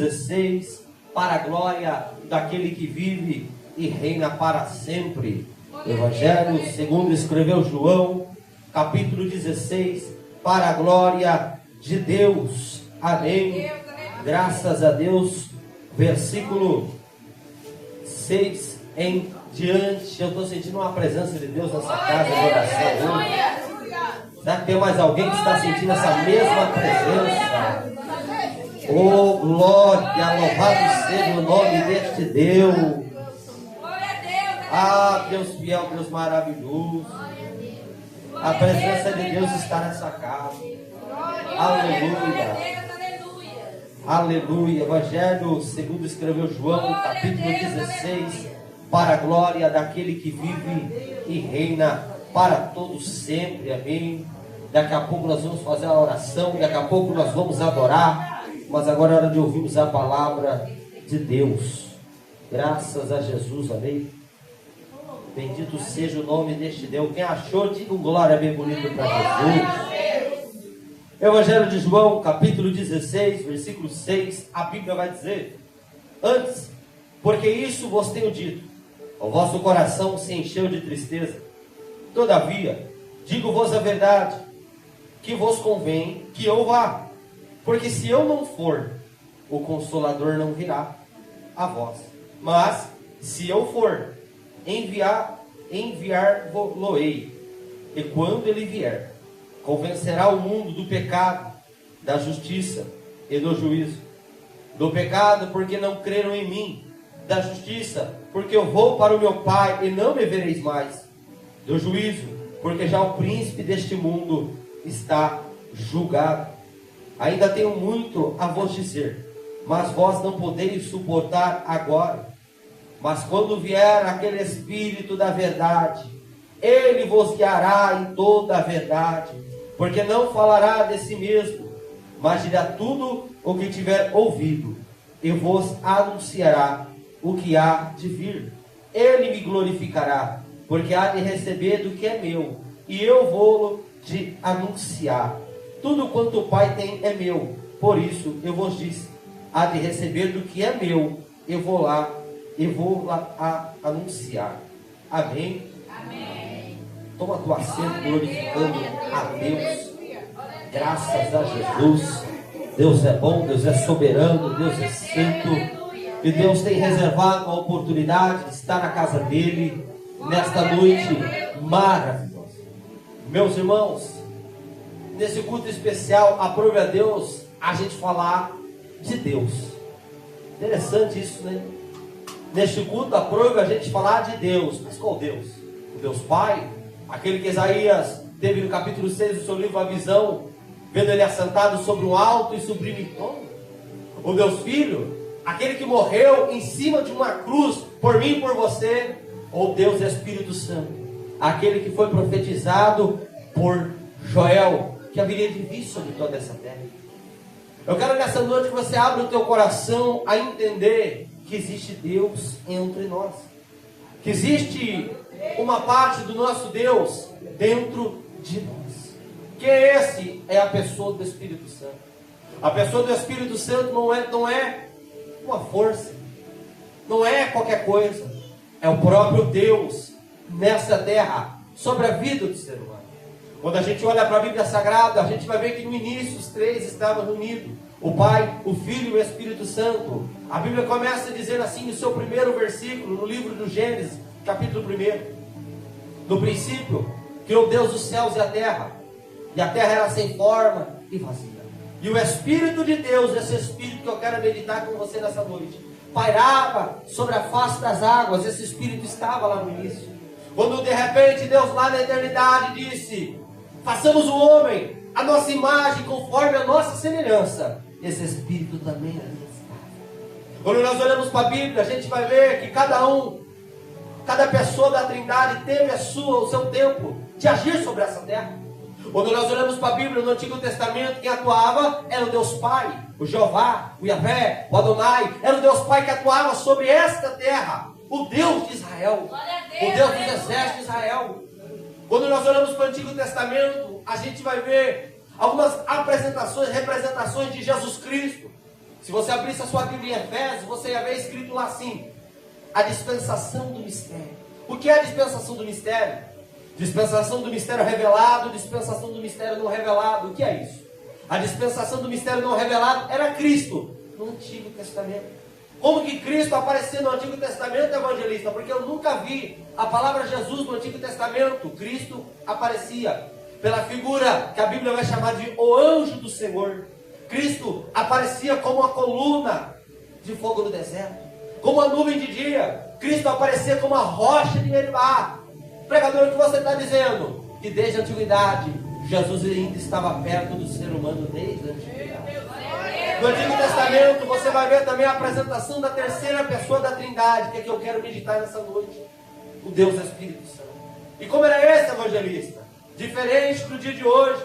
16, para a glória daquele que vive e reina para sempre. Evangelho segundo escreveu João, capítulo 16, para a glória de Deus. Amém. Graças a Deus. Versículo 6 em diante. Eu estou sentindo uma presença de Deus nessa casa de oração hoje. Será que tem mais alguém que está sentindo essa mesma presença? Oh, glória, louvado seja o nome deste Deus. Ah, Deus fiel, Deus maravilhoso. A presença de Deus está nessa casa. Aleluia. Aleluia. Evangelho segundo escreveu João, capítulo 16, para a glória daquele que vive e reina para todos sempre. Amém. Daqui a pouco nós vamos fazer a oração, daqui a pouco nós vamos adorar, mas agora é hora de ouvirmos a palavra de Deus. Graças a Jesus, amém. Bendito seja o nome deste Deus. Quem achou, diga um glória bem bonito para Jesus. Evangelho de João, capítulo 16, versículo 6, a Bíblia vai dizer: antes, porque isso vos tenho dito, o vosso coração se encheu de tristeza. Todavia, digo-vos a verdade, que vos convém que eu vá, porque se eu não for, o Consolador não virá a vós. Mas, se eu for, enviar-vos-ei, e quando ele vier, convencerá o mundo do pecado, da justiça e do juízo. Do pecado, porque não creram em mim. Da justiça, porque eu vou para o meu Pai e não me vereis mais. Do juízo, porque já o príncipe deste mundo está julgado. Ainda tenho muito a vos dizer, mas vós não podeis suportar agora. Mas quando vier aquele Espírito da verdade, ele vos guiará em toda a verdade, porque não falará de si mesmo, mas dirá tudo o que tiver ouvido, e vos anunciará o que há de vir. Ele me glorificará, porque há de receber do que é meu, e eu vou te anunciar. Tudo quanto o Pai tem é meu, por isso eu vos disse, há de receber do que é meu, eu vou lá anunciar. Amém? Amém. Toma tua assento glorificando a Deus. Graças a Jesus. Deus é bom, Deus é soberano, Deus é santo. E Deus tem reservado a oportunidade de estar na casa dele nesta noite maravilhosa. Meus irmãos, nesse culto especial, aprove a Deus a gente falar de Deus. Interessante isso, né? Neste culto, aprove a gente falar de Deus. Mas qual Deus? O Deus Pai? Aquele que Isaías teve no capítulo 6 do seu livro a visão, vendo ele assentado sobre um alto e sublime trono. O Deus Filho? Aquele que morreu em cima de uma cruz por mim e por você. Ou Deus Espírito Santo? Aquele que foi profetizado por Joel, que haveria de vir sobre toda essa terra. Eu quero nessa noite que você abra o teu coração a entender que existe Deus entre nós, que existe uma parte do nosso Deus dentro de nós, que esse é a pessoa do Espírito Santo. A pessoa do Espírito Santo não é uma força, não é qualquer coisa, é o próprio Deus nessa terra, sobre a vida do ser humano. Quando a gente olha para a Bíblia Sagrada, a gente vai ver que no início os três estavam reunidos: o Pai, o Filho e o Espírito Santo. A Bíblia começa dizendo assim no seu primeiro versículo, no livro do Gênesis, capítulo 1: no princípio criou Deus os céus e a terra terra era sem forma e vazia. E o Espírito de Deus, esse Espírito que eu quero meditar com você nessa noite, pairava sobre a face das águas. Esse Espírito estava lá no início. Quando de repente Deus lá na eternidade disse: façamos o homem a nossa imagem, conforme a nossa semelhança. Esse Espírito também ali estava. Quando nós olhamos para a Bíblia, a gente vai ver que cada pessoa da Trindade teve o seu tempo de agir sobre essa terra. Quando nós olhamos para a Bíblia, no Antigo Testamento, quem atuava era o Deus Pai, o Jeová, o Yahvé, o Adonai. Era o Deus Pai que atuava sobre esta terra, o Deus de Israel, o Deus dos exércitos de Israel. Quando nós olhamos para o Antigo Testamento, a gente vai ver algumas representações de Jesus Cristo Se você abrisse a sua Bíblia em Efésios, você ia ver escrito lá assim: a dispensação do mistério. O que é a dispensação do mistério? Dispensação do mistério revelado, dispensação do mistério não revelado. O que é isso? A dispensação do mistério não revelado era Cristo no Antigo Testamento. Como que Cristo aparecia no Antigo Testamento, evangelista? Porque eu nunca vi a palavra Jesus no Antigo Testamento. Cristo aparecia pela figura que a Bíblia vai chamar de o anjo do Senhor. Cristo aparecia como uma coluna de fogo no deserto, como uma nuvem de dia. Cristo aparecia como uma rocha de Meribá. Pregador, o que você está dizendo? Que desde a antiguidade, Jesus ainda estava perto do ser humano desde a antiguidade. No Antigo Testamento, você vai ver também a apresentação da terceira pessoa da Trindade, que é que eu quero meditar nessa noite. O Deus Espírito Santo. E como era esse, evangelista? Diferente do dia de hoje.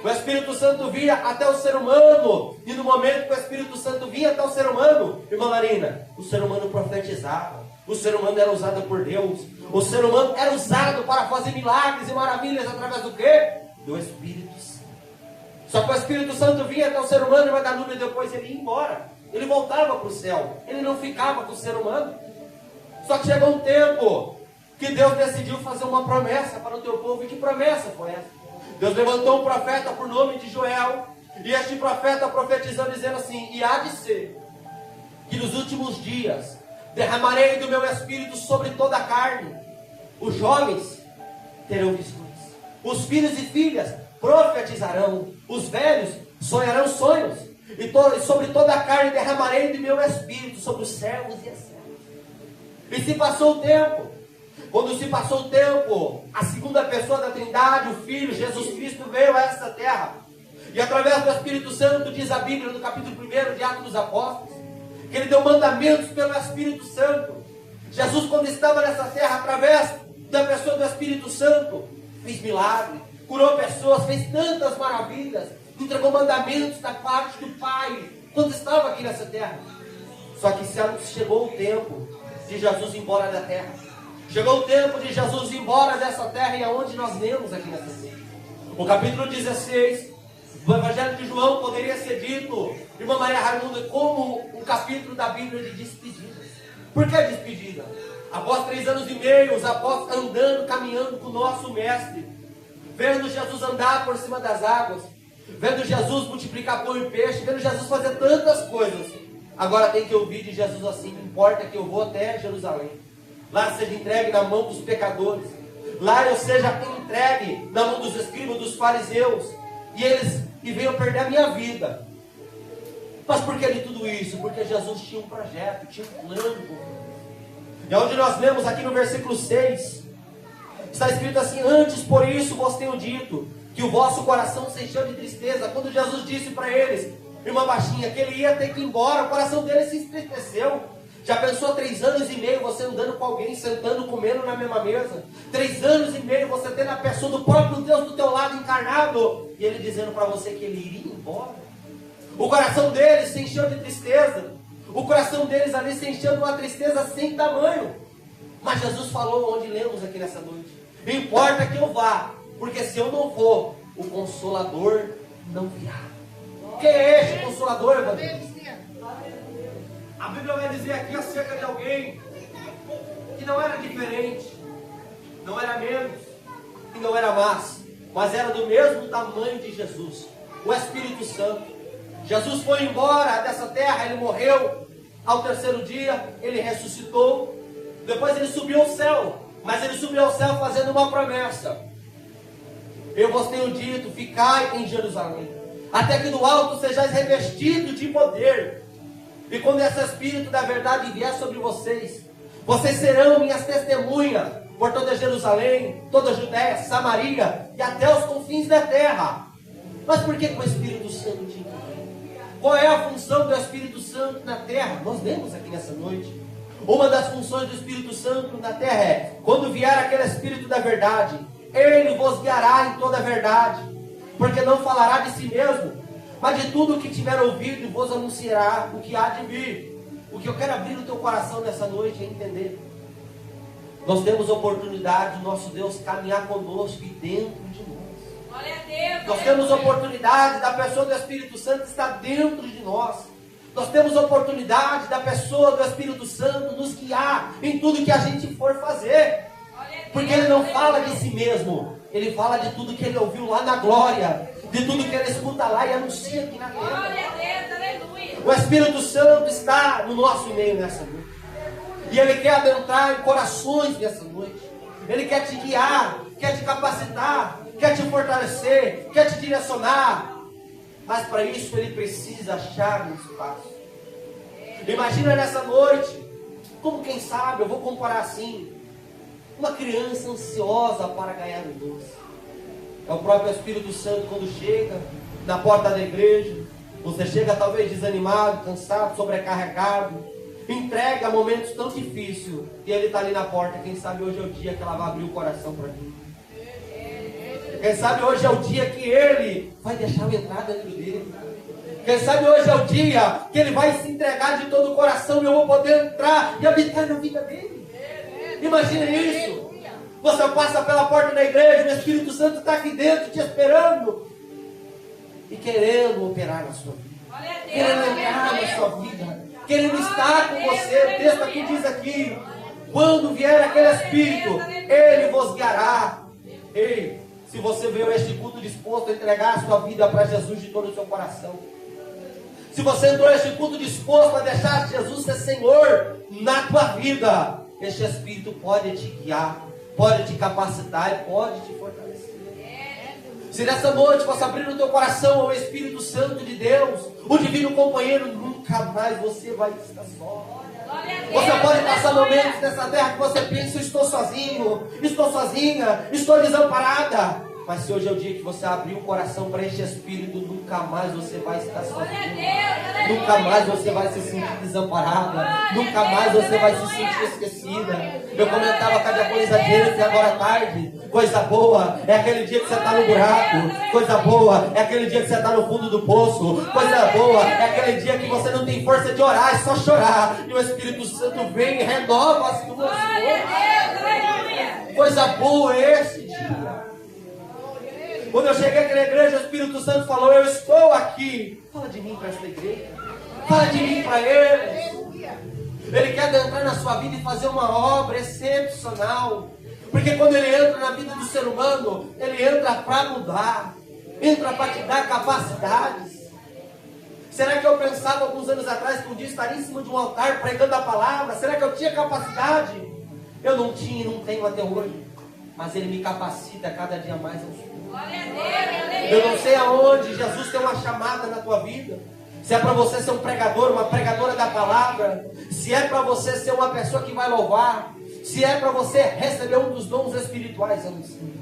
O Espírito Santo vinha até o ser humano. E no momento que o Espírito Santo vinha até o ser humano, irmã Marina, o ser humano profetizava. O ser humano era usado por Deus. O ser humano era usado para fazer milagres e maravilhas através do quê? Do Espírito Santo. Só que o Espírito Santo vinha até o ser humano, mas da nuvem depois ele ia embora. Ele voltava para o céu. Ele não ficava com o ser humano. Só que chegou um tempo que Deus decidiu fazer uma promessa para o teu povo. E que promessa foi essa? Deus levantou um profeta por nome de Joel. E este profeta profetizando, dizendo assim: e há de ser que nos últimos dias derramarei do meu Espírito sobre toda a carne. Os jovens terão visões, os filhos e filhas profetizarão, os velhos sonharão sonhos, e sobre toda a carne derramarei do meu Espírito, sobre os servos e as servas. E se passou o tempo. Quando se passou o tempo, a segunda pessoa da Trindade, o Filho, Jesus Cristo, veio a essa terra. E através do Espírito Santo, diz a Bíblia no capítulo 1 de Atos dos Apóstolos, que ele deu mandamentos pelo Espírito Santo. Jesus, quando estava nessa terra, através da pessoa do Espírito Santo, fez milagres, curou pessoas, fez tantas maravilhas, entregou mandamentos da parte do Pai, quando estava aqui nessa terra. Só que chegou o tempo de Jesus ir embora da terra. Chegou o tempo de Jesus ir embora dessa terra. E aonde nós lemos aqui nessa terra? O capítulo 16 do Evangelho de João poderia ser dito, irmã Maria Raimundo, como um capítulo da Bíblia de despedidas. Por que despedida? Após 3 anos e meio, os apóstolos andando, caminhando com o nosso mestre, vendo Jesus andar por cima das águas, vendo Jesus multiplicar pão e peixe, vendo Jesus fazer tantas coisas. Agora tem que ouvir de Jesus assim: não importa que eu vou até Jerusalém, lá seja entregue na mão dos pecadores, lá eu seja entregue na mão dos escribas, dos fariseus, e venham perder a minha vida. Mas por que de tudo isso? Porque Jesus tinha um projeto, tinha um plano. E onde nós lemos aqui no versículo 6, está escrito assim: antes por isso vos tenho dito, que o vosso coração se encheu de tristeza. Quando Jesus disse para eles, irmã Baixinha, que ele ia ter que ir embora, o coração dele se entristeceu. Já pensou 3 anos e meio você andando com alguém, sentando, comendo na mesma mesa? 3 anos e meio você tendo a pessoa do próprio Deus do teu lado encarnado, e ele dizendo para você que ele iria embora? O coração deles se encheu de tristeza. O coração deles ali se encheu de uma tristeza sem tamanho. Mas Jesus falou, onde lemos aqui nessa noite: importa que eu vá, porque se eu não for, o Consolador não virá. Quem é este Consolador, evangelista? A Bíblia vai dizer aqui acerca de alguém que não era diferente, não era menos e não era mais, mas era do mesmo tamanho de Jesus, o Espírito Santo. Jesus foi embora dessa terra, ele morreu, ao 3º dia ele ressuscitou, depois ele subiu ao céu, mas ele subiu ao céu fazendo uma promessa: eu vos tenho dito, ficai em Jerusalém, até que do alto sejais revestidos de poder. E quando esse Espírito da verdade vier sobre vocês, vocês serão minhas testemunhas por toda Jerusalém, toda a Judéia, Samaria e até os confins da terra. Mas por que o Espírito Santo tinha que vir? Qual é a função do Espírito Santo na terra? Nós vemos aqui nessa noite. Uma das funções do Espírito Santo na terra é: quando vier aquele Espírito da verdade, ele vos guiará em toda a verdade, porque não falará de si mesmo, mas de tudo o que tiver ouvido, vos anunciará o que há de vir. O que eu quero abrir no teu coração nessa noite é entender: nós temos a oportunidade do nosso Deus caminhar conosco e dentro de nós. Glória a Deus, nós temos a oportunidade da pessoa do Espírito Santo estar dentro de nós. Nós temos a oportunidade da pessoa do Espírito Santo nos guiar em tudo que a gente for fazer. Porque Ele não fala de si mesmo. Ele fala de tudo que Ele ouviu lá na glória. De tudo que Ele escuta lá e anuncia aqui na terra. O Espírito Santo está no nosso meio nessa noite. E Ele quer adentrar em corações nessa noite. Ele quer te guiar, quer te capacitar, quer te fortalecer, quer te direcionar. Mas para isso Ele precisa achar um espaço. Imagina nessa noite, como quem sabe, eu vou comparar assim, uma criança ansiosa para ganhar um doce. É o próprio Espírito Santo quando chega na porta da igreja. Você chega talvez desanimado, cansado, sobrecarregado, entrega momentos tão difíceis e Ele está ali na porta. Quem sabe hoje é o dia que ela vai abrir o coração para mim. Quem sabe hoje é o dia que Ele vai deixar eu entrar dentro dele. Quem sabe hoje é o dia que Ele vai se entregar de todo o coração e eu vou poder entrar e habitar na vida dele. Imagina isso. Você passa pela porta da igreja, o Espírito Santo está aqui dentro te esperando e querendo operar na sua vida, querendo entrar na sua vida, querendo estar com você. O texto aqui diz aqui: quando vier aquele Espírito, Ele vos guiará. Ei, se você veio a este culto disposto a entregar a sua vida para Jesus de todo o seu coração, se você entrou a este culto disposto a deixar Jesus ser Senhor na tua vida, este Espírito pode te guiar, pode te capacitar e pode te fortalecer. Se nessa noite você abrir o teu coração ao Espírito Santo de Deus, o divino companheiro, nunca mais você vai estar só. Você pode passar momentos nessa terra que você pensa: estou sozinho, estou sozinha, estou desamparada. Mas se hoje é o dia que você abrir o coração para este Espírito, nunca mais você vai estar sozinho. Nunca mais você vai se sentir desamparada. Nunca mais você vai se sentir esquecida. Eu comentava com a diaconisa Jennifer agora à tarde. Coisa boa é aquele dia que você está no buraco. Coisa boa é aquele dia que você está no fundo do poço. Coisa boa é aquele dia que você não tem força de orar, é só chorar. E o Espírito Santo vem e renova as tuas forças. Coisa boa é esse dia. Quando eu cheguei aqui na igreja, o Espírito Santo falou: eu estou aqui. Fala de mim para esta igreja. Fala de mim para eles. Ele quer adentrar na sua vida e fazer uma obra excepcional. Porque quando Ele entra na vida do ser humano, Ele entra para mudar. Entra para te dar capacidades. Será que eu pensava alguns anos atrás que um dia estaria em cima de um altar pregando a palavra? Será que eu tinha capacidade? Eu não tinha e não tenho até hoje. Mas Ele me capacita cada dia mais ao Senhor. Eu não sei aonde Jesus tem uma chamada na tua vida. Se é para você ser um pregador, uma pregadora da palavra, se é para você ser uma pessoa que vai louvar, se é para você receber um dos dons espirituais, eu não sei.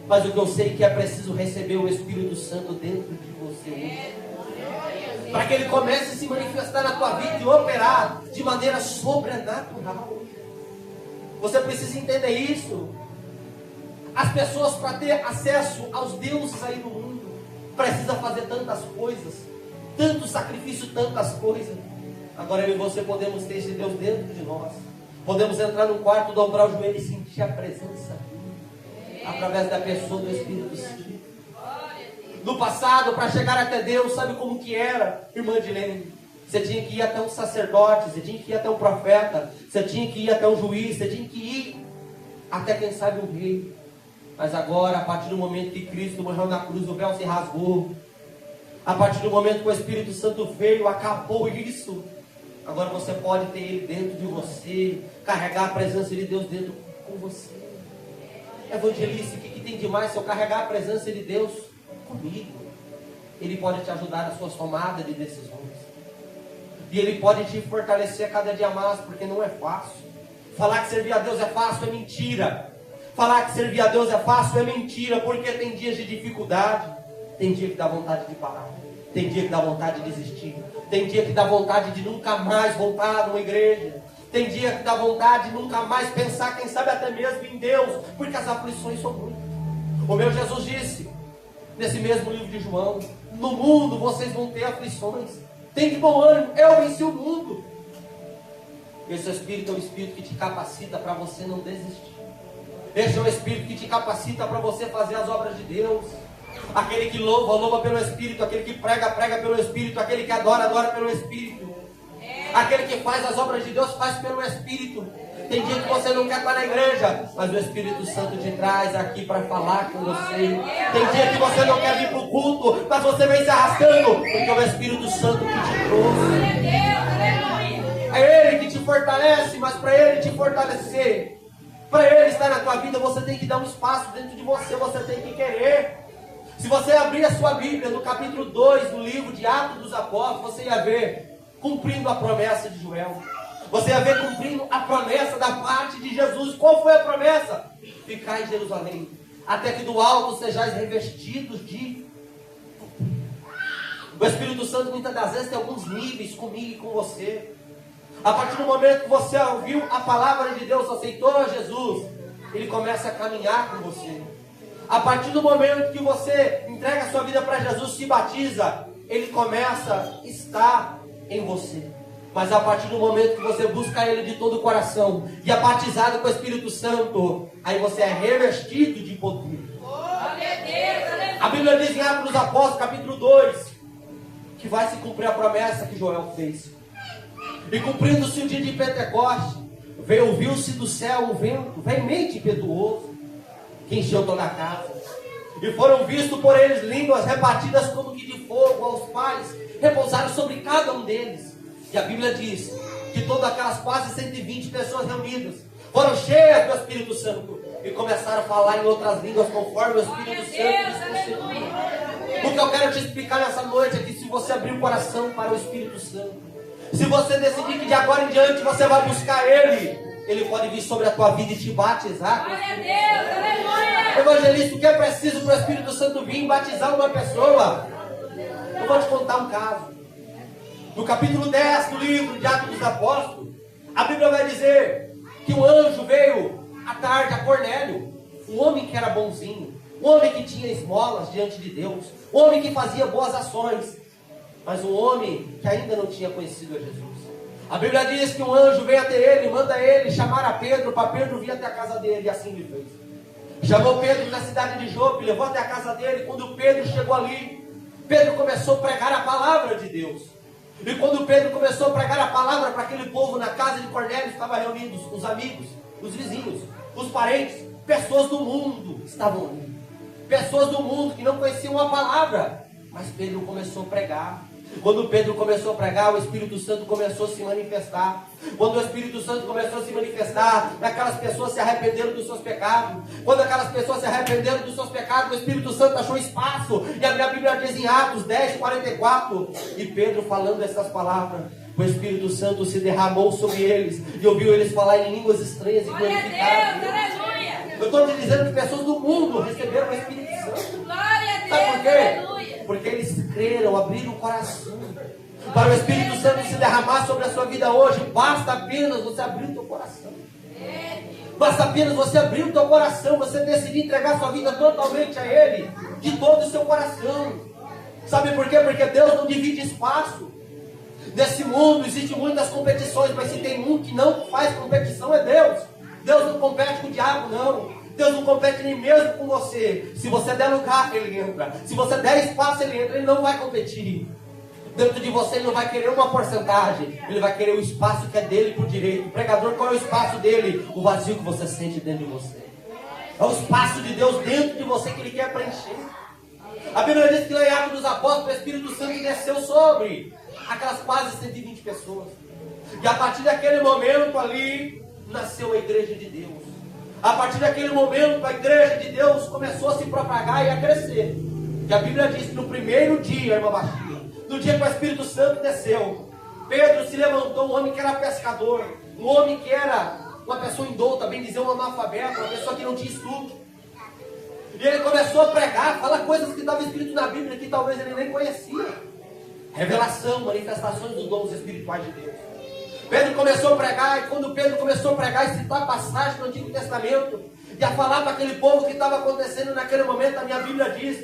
Mas o que eu sei é que é preciso receber o Espírito Santo dentro de você hoje, para que Ele comece a se manifestar na tua vida e operar de maneira sobrenatural. Você precisa entender isso. As pessoas, para ter acesso aos deuses aí no mundo, precisam fazer tantas coisas, tanto sacrifício, tantas coisas. Agora eu e você podemos ter esse Deus dentro de nós. Podemos entrar no quarto, dobrar o joelho e sentir a presença dele, através da pessoa do Espírito Santo. No passado, para chegar até Deus, sabe como que era, irmã Dilene? Você tinha que ir até um sacerdote, você tinha que ir até um profeta, você tinha que ir até um juiz, você tinha que ir até, quem sabe, um rei. Mas agora, a partir do momento que Cristo morreu na cruz, o véu se rasgou. A partir do momento que o Espírito Santo veio, acabou isso. Agora você pode ter Ele dentro de você, carregar a presença de Deus dentro com você. Evangelista, o que tem de mais se eu carregar a presença de Deus comigo? Ele pode te ajudar nas suas tomadas de decisões. E Ele pode te fortalecer cada dia mais, porque não é fácil. Falar que servir a Deus é fácil é mentira. Falar que servir a Deus é fácil é mentira, porque tem dias de dificuldade, tem dia que dá vontade de parar, tem dia que dá vontade de desistir, tem dia que dá vontade de nunca mais voltar numa igreja, tem dia que dá vontade de nunca mais pensar, quem sabe até mesmo em Deus, porque as aflições são muitas. O meu Jesus disse, nesse mesmo livro de João: no mundo vocês vão ter aflições, tem de bom ânimo, eu venci o mundo. Esse Espírito é o Espírito que te capacita para você não desistir. Esse é o Espírito que te capacita para você fazer as obras de Deus. Aquele que louva, louva pelo Espírito. Aquele que prega, prega pelo Espírito. Aquele que adora, adora pelo Espírito. Aquele que faz as obras de Deus faz pelo Espírito. Tem dia que você não quer estar na igreja, mas o Espírito Santo te traz aqui para falar com você. Tem dia que você não quer vir para o culto, mas você vem se arrastando, porque é o Espírito Santo que te trouxe. É Ele que te fortalece, mas para Ele te fortalecer, para Ele estar na tua vida, você tem que dar um espaço dentro de você, você tem que querer. Se você abrir a sua Bíblia no capítulo 2 do livro de Atos dos Apóstolos, você ia ver cumprindo a promessa de Joel. Você ia ver cumprindo a promessa da parte de Jesus. Qual foi a promessa? Ficar em Jerusalém, até que do alto sejais revestidos de... O Espírito Santo muitas das vezes tem alguns níveis comigo e com você. A partir do momento que você ouviu a palavra de Deus, aceitou Jesus, Ele começa a caminhar com você. A partir do momento que você entrega a sua vida para Jesus, se batiza, Ele começa a estar em você. Mas a partir do momento que você busca Ele de todo o coração e é batizado com o Espírito Santo, aí você é revestido de poder. A Bíblia diz em Atos dos Apóstolos, capítulo 2, que vai se cumprir a promessa que Joel fez. E cumprindo-se o dia de Pentecostes, ouviu-se do céu um vento veemente e impetuoso, que encheu toda a casa. E foram vistos por eles línguas repartidas como que de fogo, aos quais repousaram sobre cada um deles. E a Bíblia diz que todas aquelas quase 120 pessoas reunidas foram cheias do Espírito Santo e começaram a falar em outras línguas conforme o Espírito Santo lhes concedeu. O que eu quero te explicar nessa noite é que se você abrir o coração para o Espírito Santo, se você decidir que de agora em diante você vai buscar Ele pode vir sobre a tua vida e te batizar. Evangelista, o que é preciso para o Espírito Santo vir e batizar uma pessoa? Eu vou te contar um caso. No capítulo 10 do livro de Atos dos Apóstolos, a Bíblia vai dizer que um anjo veio à tarde a Cornélio, um homem que era bonzinho, um homem que tinha esmolas diante de Deus, um homem que fazia boas ações, mas um homem que ainda não tinha conhecido a Jesus. A Bíblia diz que um anjo veio até ele, manda ele chamar a Pedro, para Pedro vir até a casa dele, e assim ele fez. Chamou Pedro da cidade de Jope, levou até a casa dele. Quando Pedro chegou ali, Pedro começou a pregar a palavra de Deus. E quando Pedro começou a pregar a palavra para aquele povo na casa de Cornélio, estava reunidos os amigos, os vizinhos, os parentes, pessoas do mundo estavam ali. Pessoas do mundo que não conheciam a palavra. Mas Pedro começou a pregar. Quando Pedro começou a pregar, o Espírito Santo começou a se manifestar. Quando o Espírito Santo começou a se manifestar, aquelas pessoas se arrependeram dos seus pecados. Quando aquelas pessoas se arrependeram dos seus pecados, o Espírito Santo achou espaço. E a minha Bíblia diz em Atos 10, 44, e Pedro falando essas palavras, o Espírito Santo se derramou sobre eles e ouviu eles falar em línguas estranhas e glorificar Deus. Eu estou te dizendo que pessoas do mundo receberam o Espírito Santo. Sabe por quê? Porque eles creram, abriram o coração. Para o Espírito Santo se derramar sobre a sua vida hoje, basta apenas você abrir o teu coração. Basta apenas você abrir o teu coração, você decidir entregar a sua vida totalmente a Ele, de todo o seu coração. Sabe por quê? Porque Deus não divide espaço. Nesse mundo existem muitas competições, mas se tem um que não faz competição é Deus. Deus não compete com o diabo, não. Deus não compete nem mesmo com você. Se você der lugar, Ele entra. Se você der espaço, Ele entra. Ele não vai competir. Dentro de você, Ele não vai querer uma porcentagem. Ele vai querer o espaço que é dele por direito. O pregador, qual é o espaço dele? O vazio que você sente dentro de você. É o espaço de Deus dentro de você que Ele quer preencher. A Bíblia diz que lá em Atos dos Apóstolos, o Espírito Santo desceu sobre aquelas quase 120 pessoas. E a partir daquele momento ali, nasceu a igreja de Deus. A partir daquele momento, a igreja de Deus começou a se propagar e a crescer. E a Bíblia diz que no primeiro dia, irmã Bastia, no dia que o Espírito Santo desceu, Pedro se levantou, um homem que era pescador, um homem que era uma pessoa indouta, bem dizer, um analfabeto, uma pessoa que não tinha estudo. E ele começou a pregar, falar coisas que estavam escritas na Bíblia que talvez ele nem conhecia. Revelação, manifestações dos dons espirituais de Deus. Pedro começou a pregar, e quando Pedro começou a pregar e citar passagem do Antigo Testamento, e a falar para aquele povo que estava acontecendo naquele momento, a minha Bíblia diz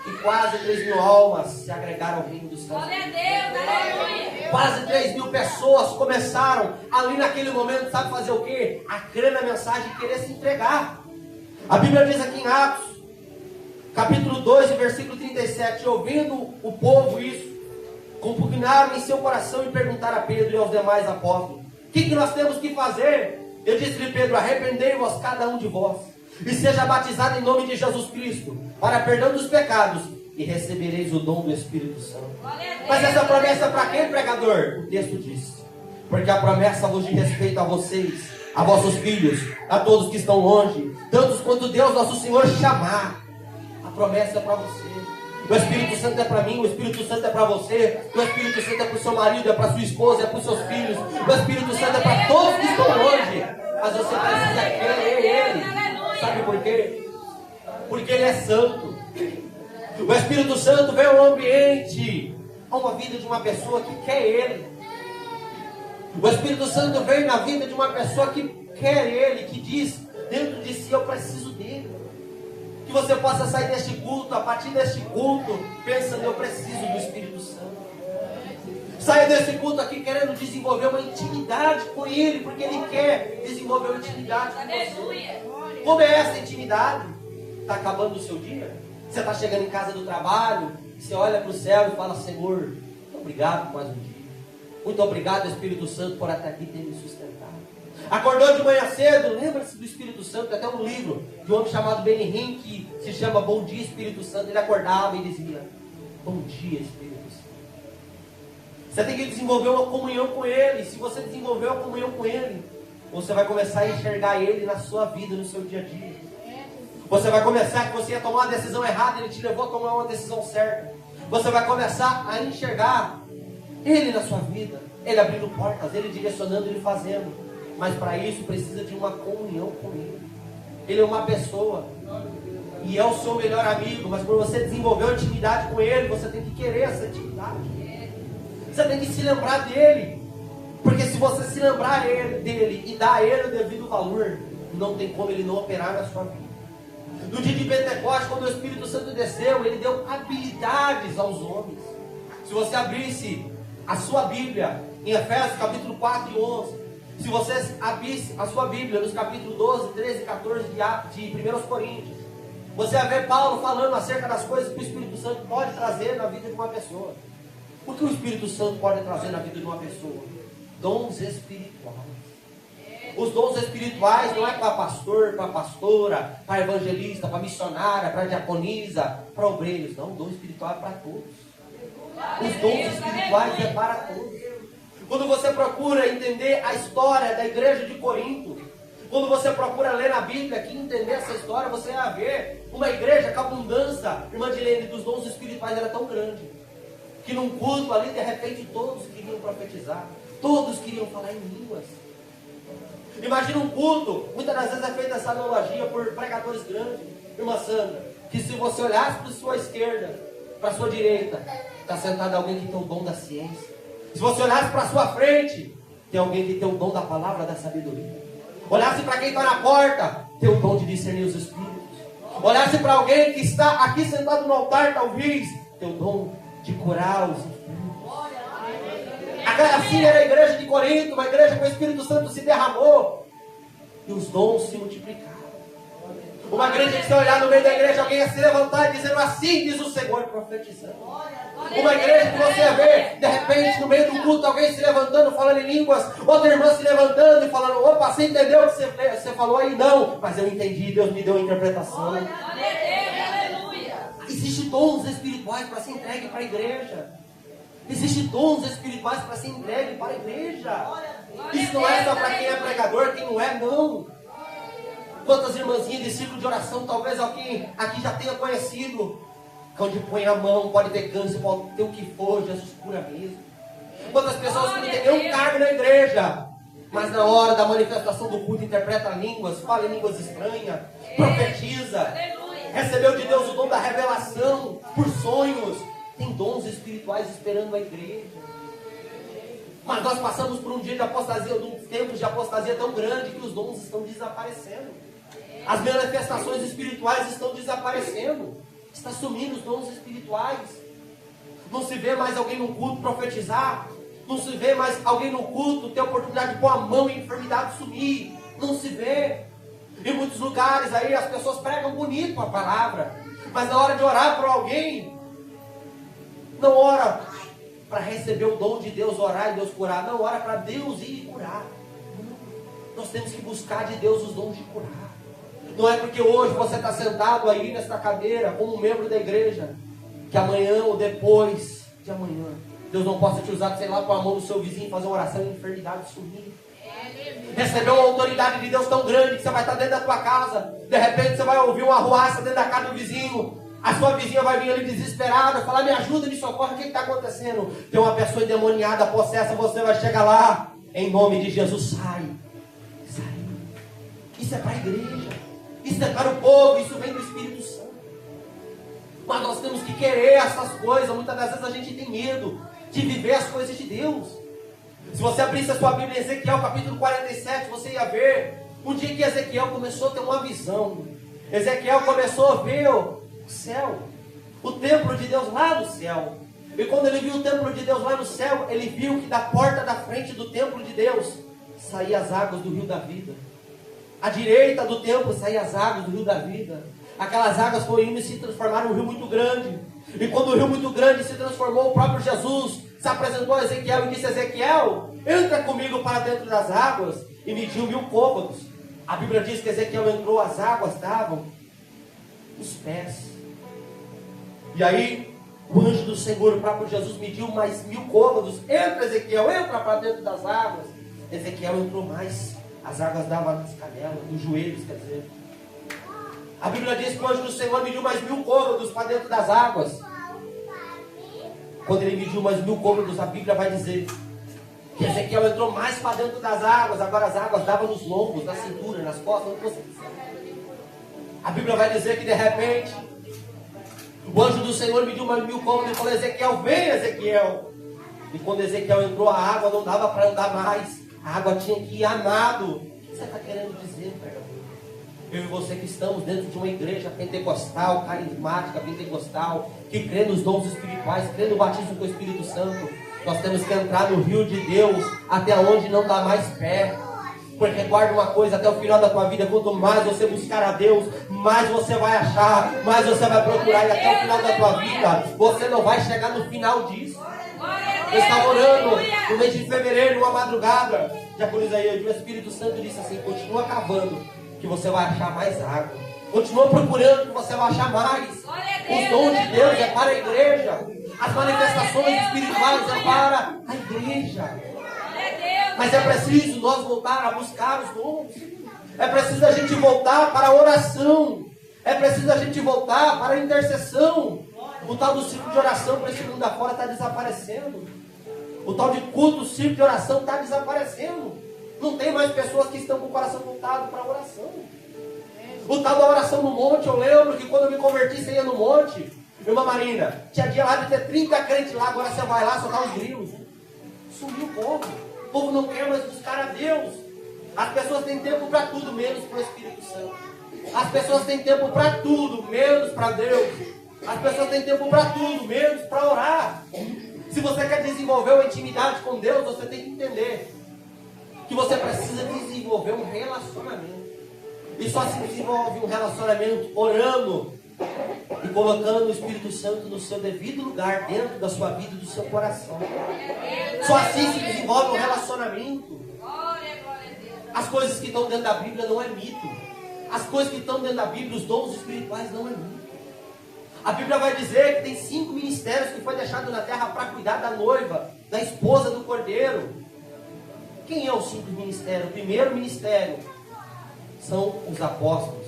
que quase 3.000 almas se agregaram ao reino dos céus. Glória a Deus, aleluia. Quase 3.000 pessoas começaram ali naquele momento, sabe fazer o quê? A crer na mensagem e querer se entregar. A Bíblia diz aqui em Atos, capítulo 2, versículo 37, ouvindo o povo isso, compugnaram em seu coração e perguntaram a Pedro e aos demais apóstolos: o que nós temos que fazer? Eu disse-lhe Pedro: arrependei-vos cada um de vós, e seja batizado em nome de Jesus Cristo, para perdão dos pecados, e recebereis o dom do Espírito Santo. Mas essa promessa é para quem, pregador? O texto diz: porque a promessa vos diz respeito a vocês, a vossos filhos, a todos que estão longe, tantos quanto Deus nosso Senhor chamar. A promessa é para você. O Espírito Santo é para mim, o Espírito Santo é para você, o Espírito Santo é para o seu marido, é para sua esposa, é para os seus filhos, o Espírito Santo é para todos que estão longe. Mas você precisa querer Ele. Sabe por quê? Porque Ele é santo. O Espírito Santo vem ao ambiente, a uma vida de uma pessoa que quer Ele. O Espírito Santo vem na vida de uma pessoa que quer Ele, que diz dentro de si: eu preciso dele. Que você possa sair deste culto, a partir deste culto, pensando: eu preciso do Espírito Santo. Saia desse culto aqui querendo desenvolver uma intimidade com Ele, porque Ele quer desenvolver uma intimidade com você. Como é essa intimidade? Está acabando o seu dia? Você está chegando em casa do trabalho, você olha para o céu e fala: Senhor, muito obrigado por mais um dia. Muito obrigado, Espírito Santo, por até aqui ter me sustentado. Acordou de manhã cedo, lembra-se do Espírito Santo. Tem até um livro de um homem chamado Benihim que se chama Bom Dia, Espírito Santo. Ele acordava e dizia: bom dia, Espírito Santo. Você tem que desenvolver uma comunhão com Ele. Se você desenvolver uma comunhão com Ele, você vai começar a enxergar Ele na sua vida, no seu dia a dia. Você vai começar, que você ia tomar uma decisão errada, Ele te levou a tomar uma decisão certa. Você vai começar a enxergar Ele na sua vida, Ele abrindo portas, Ele direcionando, Ele fazendo. Mas para isso precisa de uma comunhão com Ele. Ele é uma pessoa e é o seu melhor amigo. Mas para você desenvolver uma intimidade com Ele, você tem que querer essa intimidade. Você tem que se lembrar dele. Porque se você se lembrar dele e dar a Ele o devido valor, não tem como Ele não operar na sua vida. No dia de Pentecostes, quando o Espírito Santo desceu, Ele deu habilidades aos homens. Se você abrisse a sua Bíblia em Efésios capítulo 4 e 11, se você abrisse a sua Bíblia nos capítulos 12, 13 e 14 de 1 Coríntios, você vai ver Paulo falando acerca das coisas que o Espírito Santo pode trazer na vida de uma pessoa. O que o Espírito Santo pode trazer na vida de uma pessoa? Dons espirituais. Os dons espirituais não é para pastor, para pastora, para evangelista, para missionária, para diaconisa, para obreiros. Não, o dom espiritual é para todos. Os dons espirituais é para todos. Quando você procura entender a história da igreja de Corinto, quando você procura ler na Bíblia aqui, entender essa história, você vai ver uma igreja com a abundância, irmã Dilene, dos dons espirituais era tão grande, que num culto ali, de repente, todos queriam profetizar, todos queriam falar em línguas. Imagina um culto, muitas das vezes é feita essa analogia por pregadores grandes, irmã Sandra, que se você olhasse para a sua esquerda, para a sua direita, está sentado alguém que tem o dom da ciência. Se você olhasse para a sua frente, tem alguém que tem o dom da palavra da sabedoria. Olhasse para quem está na porta, tem o dom de discernir os espíritos. Olhasse para alguém que está aqui sentado no altar, talvez, tem o dom de curar os enfermos. Assim era a igreja de Corinto, uma igreja que o Espírito Santo se derramou e os dons se multiplicaram. Uma igreja que se olhar no meio da igreja, alguém ia se levantar e dizendo: assim diz o Senhor, profetizando. Uma igreja que você vê, de repente, no meio do culto, alguém se levantando, falando em línguas, outra irmã se levantando e falando: opa, você entendeu o que você falou aí? Não, mas eu entendi, Deus me deu a interpretação. Existem dons espirituais para ser entregue para a igreja. Existem dons espirituais para ser entregue para a igreja. Isso não é só para quem é pregador, quem não é, não. Quantas irmãzinhas de ciclo de oração, talvez alguém aqui já tenha conhecido, onde põe a mão, pode ter câncer, pode ter o que for, Jesus cura mesmo. Quantas pessoas que não têm nenhum cargo na igreja, mas na hora da manifestação do culto interpreta línguas, fala em línguas estranhas, profetiza, recebeu de Deus o dom da revelação por sonhos, tem dons espirituais esperando a igreja. Mas nós passamos por um dia de apostasia, tempos de apostasia tão grande que os dons estão desaparecendo. As manifestações espirituais estão desaparecendo. Está sumindo os dons espirituais. Não se vê mais alguém no culto profetizar. Não se vê mais alguém no culto ter a oportunidade de pôr a mão e a enfermidade sumir. Não se vê. Em muitos lugares aí as pessoas pregam bonito a palavra, mas na hora de orar por alguém, não ora para receber o dom de Deus, orar e Deus curar. Não, ora para Deus ir curar. Nós temos que buscar de Deus os dons de curar. Não é porque hoje você está sentado aí nesta cadeira como um membro da igreja, que amanhã ou depois de amanhã Deus não possa te usar, sei lá, com a mão do seu vizinho, fazer uma oração e a enfermidade sumir. Recebeu uma autoridade de Deus tão grande que você vai estar dentro da tua casa, de repente você vai ouvir uma arruaça dentro da casa do vizinho, a sua vizinha vai vir ali desesperada, falar, me ajuda, me socorre, o que está acontecendo? Tem uma pessoa endemoniada, possessa, você vai chegar lá, em nome de Jesus, sai. Isso é para a igreja, isso é para o povo, isso vem do Espírito Santo. Mas nós temos que querer essas coisas. Muitas das vezes a gente tem medo de viver as coisas de Deus. Se você abrisse a sua Bíblia em Ezequiel capítulo 47, você ia ver um dia que Ezequiel começou a ter uma visão. Ezequiel começou a ver o céu, o templo de Deus lá no céu. E quando ele viu o templo de Deus lá no céu, ele viu que da porta da frente do templo de Deus saíam as águas do rio da vida. À direita do templo saíam as águas do rio da vida. Aquelas águas foram indo e se transformaram num rio muito grande. E quando o rio muito grande se transformou, o próprio Jesus se apresentou a Ezequiel e disse: Ezequiel, entra comigo para dentro das águas. E mediu 1000 côvados. A Bíblia diz que Ezequiel entrou, as águas davam os pés. E aí o anjo do Senhor, o próprio Jesus, mediu mais 1000 côvados. Entra, Ezequiel, entra para dentro das águas. Ezequiel entrou mais. As águas davam nas canelas, nos joelhos, quer dizer. A Bíblia diz que o anjo do Senhor mediu mais 1000 côvados para dentro das águas. Quando ele mediu mais 1000 côvados, a Bíblia vai dizer que Ezequiel entrou mais para dentro das águas. Agora as águas davam nos lombos, na cintura, nas costas, onde você quiser. A Bíblia vai dizer que de repente o anjo do Senhor mediu mais 1000 côvados e falou: Ezequiel, vem, Ezequiel. E quando Ezequiel entrou, a água não dava para andar mais. A água tinha que ir a nado. O que você está querendo dizer, pregador? Eu e você que estamos dentro de uma igreja pentecostal, carismática, pentecostal, que crê nos dons espirituais, crê no batismo com o Espírito Santo, nós temos que entrar no rio de Deus até onde não dá mais pé. Porque guarda uma coisa, até o final da tua vida, quanto mais você buscar a Deus, mais você vai achar, mais você vai procurar, e até o final da tua vida, você não vai chegar no final disso. Eu estava orando no mês de fevereiro, numa madrugada, já por isso aí, o Espírito Santo disse assim: continua cavando, que você vai achar mais água. Continua procurando, que você vai achar mais. Os dons de Deus é para a igreja. As manifestações espirituais é para a igreja. Mas é preciso nós voltar a buscar os dons. É preciso a gente voltar para a oração. É preciso a gente voltar para a intercessão. O tal do círculo de oração para esse mundo afora está desaparecendo. O tal de culto, círculo de oração está desaparecendo. Não tem mais pessoas que estão com o coração voltado para a oração. O tal da oração no monte, eu lembro que quando eu me converti, você ia no monte. Irmã Marina, tinha dia lá de ter 30 crentes lá, agora você vai lá, só dá os grilos. Sumiu o povo. O povo não quer mais buscar a Deus. As pessoas têm tempo para tudo, menos para o Espírito Santo. As pessoas têm tempo para tudo, menos para Deus. As pessoas têm tempo para tudo, menos para orar. Se você quer desenvolver uma intimidade com Deus, você tem que entender que você precisa desenvolver um relacionamento. E só se desenvolve um relacionamento orando e colocando o Espírito Santo no seu devido lugar, dentro da sua vida e do seu coração. Só assim se desenvolve um relacionamento. As coisas que estão dentro da Bíblia não é mito. As coisas que estão dentro da Bíblia, os dons espirituais, não é mito. A Bíblia vai dizer que tem 5 ministérios que foi deixado na terra para cuidar da noiva, da esposa do cordeiro. Quem é os 5 ministérios? O primeiro ministério são os apóstolos.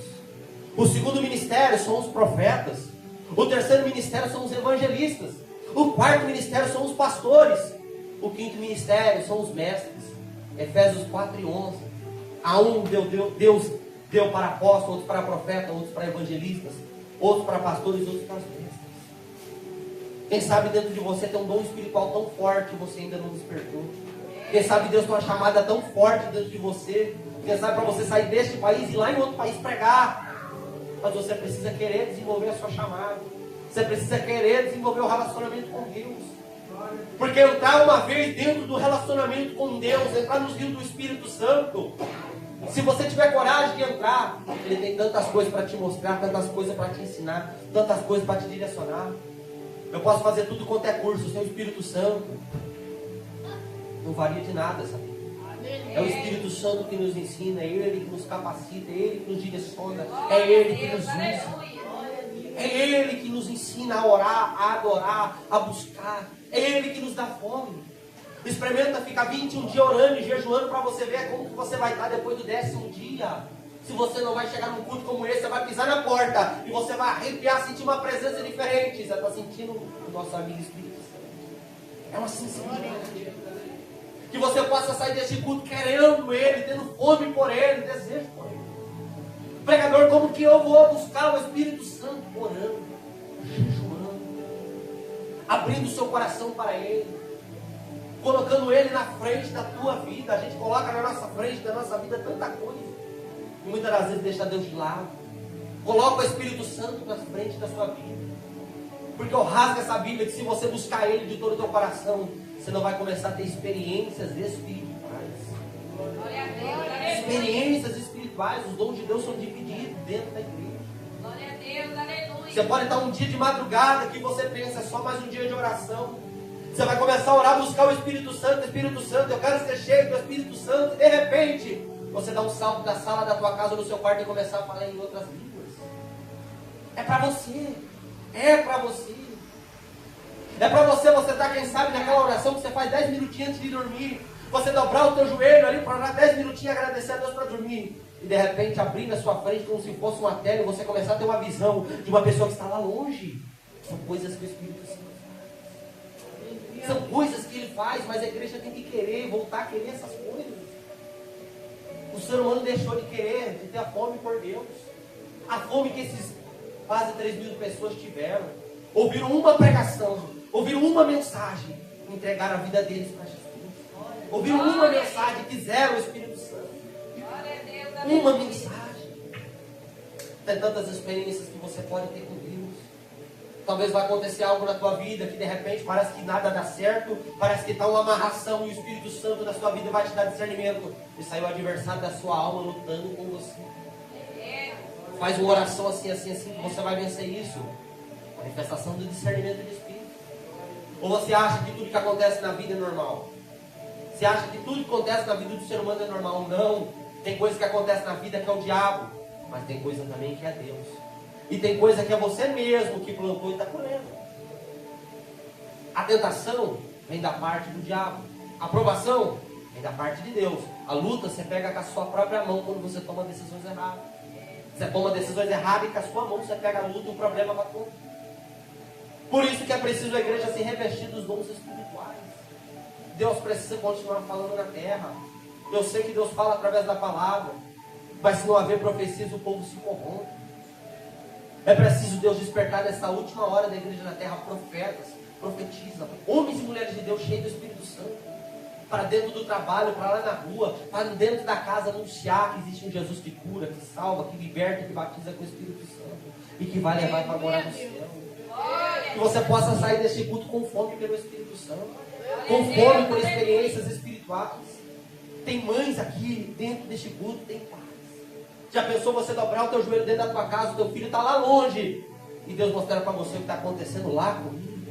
O segundo ministério são os profetas. O terceiro ministério são os evangelistas. O quarto ministério são os pastores. O quinto ministério são os mestres. Efésios 4:11. A um Deus deu para apóstolos, outros para profetas, outros para evangelistas, outros para pastores, outros para mestres. Quem sabe dentro de você tem um dom espiritual tão forte que você ainda não despertou. Quem sabe Deus tem uma chamada tão forte dentro de você. Quem sabe para você sair deste país e ir lá em outro país pregar. Mas você precisa querer desenvolver a sua chamada. Você precisa querer desenvolver o relacionamento com Deus. Porque entrar uma vez dentro do relacionamento com Deus, entrar nos rios do Espírito Santo, se você tiver coragem de entrar, Ele tem tantas coisas para te mostrar, tantas coisas para te ensinar, tantas coisas para te direcionar. Eu posso fazer tudo quanto é curso, sem o Espírito Santo não valia de nada, sabe? É o Espírito Santo que nos ensina, é Ele que nos capacita, é Ele que nos direciona, é Ele que nos usa. É Ele que nos ensina a orar, a adorar, a buscar. É Ele que nos dá fome. Experimenta ficar 21 dias orando e jejuando para você ver como que você vai estar depois do 10º dia. Se você não vai chegar num culto como esse, você vai pisar na porta e você vai arrepiar, sentir uma presença diferente. Você está sentindo o nosso amigo Espírito Santo. É uma sinceridade. Que você possa sair deste culto querendo Ele, tendo fome por Ele, desejo por Ele. Pregador, como que eu vou buscar o Espírito Santo? Orando, jejuando, abrindo o seu coração para Ele, colocando Ele na frente da tua vida. A gente coloca na nossa frente da nossa vida tanta coisa e muitas das vezes deixa Deus de lado. Coloca o Espírito Santo na frente da sua vida, porque eu rasgo essa Bíblia que se você buscar Ele de todo o teu coração, você não vai começar a ter experiências espirituais. Glória a Deus. Experiências espirituais, os dons de Deus são divididos dentro da igreja. Glória a Deus, aleluia. Você pode estar um dia de madrugada que você pensa, é só mais um dia de oração. Você vai começar a orar, buscar o Espírito Santo, eu quero ser cheio do Espírito Santo, e de repente, você dá um salto da sala da tua casa ou no seu quarto e começar a falar em outras línguas. É para você. É para você. É para você estar, quem sabe, naquela oração que você faz 10 minutinhos antes de dormir. Você dobrar o teu joelho ali para orar 10 minutinhos e agradecer a Deus para dormir. E de repente abrir na sua frente como se fosse uma tela e você começar a ter uma visão de uma pessoa que está lá longe. São coisas que o Espírito Santo faz. São coisas que Ele faz, mas a igreja tem que querer, voltar a querer essas coisas. O ser humano deixou de querer, de ter a fome por Deus. A fome que esses quase 3.000 pessoas tiveram. Ouviram uma pregação, ouviram uma mensagem, entregaram a vida deles para Jesus. Ouviram uma mensagem, quiseram o Espírito Santo. Uma mensagem. Tem tantas experiências que você pode ter com Deus. Talvez vai acontecer algo na tua vida que de repente parece que nada dá certo, parece que está uma amarração e o Espírito Santo da sua vida vai te dar discernimento. E saiu o adversário da sua alma lutando com você. Faz uma oração assim, assim, assim, que você vai vencer isso. Manifestação do discernimento do Espírito. Ou você acha que tudo que acontece na vida é normal? Você acha que tudo que acontece na vida do ser humano é normal? Não. Tem coisa que acontece na vida que é o diabo, mas tem coisa também que é Deus. E tem coisa que é você mesmo que plantou e está colhendo. A tentação vem da parte do diabo. A aprovação vem da parte de Deus. A luta você pega com a sua própria mão quando você toma decisões erradas. Você toma decisões erradas e com a sua mão você pega a luta e o problema para todo. Por isso que é preciso a igreja se revestir dos dons espirituais. Deus precisa continuar falando na terra. Eu sei que Deus fala através da palavra, mas se não haver profecias, o povo se corrompe. É preciso Deus despertar nessa última hora da igreja na terra profetas, profetizam, homens e mulheres de Deus cheios do Espírito Santo, para dentro do trabalho, para lá na rua, para dentro da casa anunciar que existe um Jesus que cura, que salva, que liberta, que batiza com o Espírito Santo e que vai levar para morar no céu. Que você possa sair deste culto com fome pelo Espírito Santo, com fome por experiências espirituais. Tem mães aqui dentro deste culto, tem pais. Já pensou você dobrar o teu joelho dentro da tua casa, o teu filho está lá longe, e Deus mostrar para você o que está acontecendo lá comigo?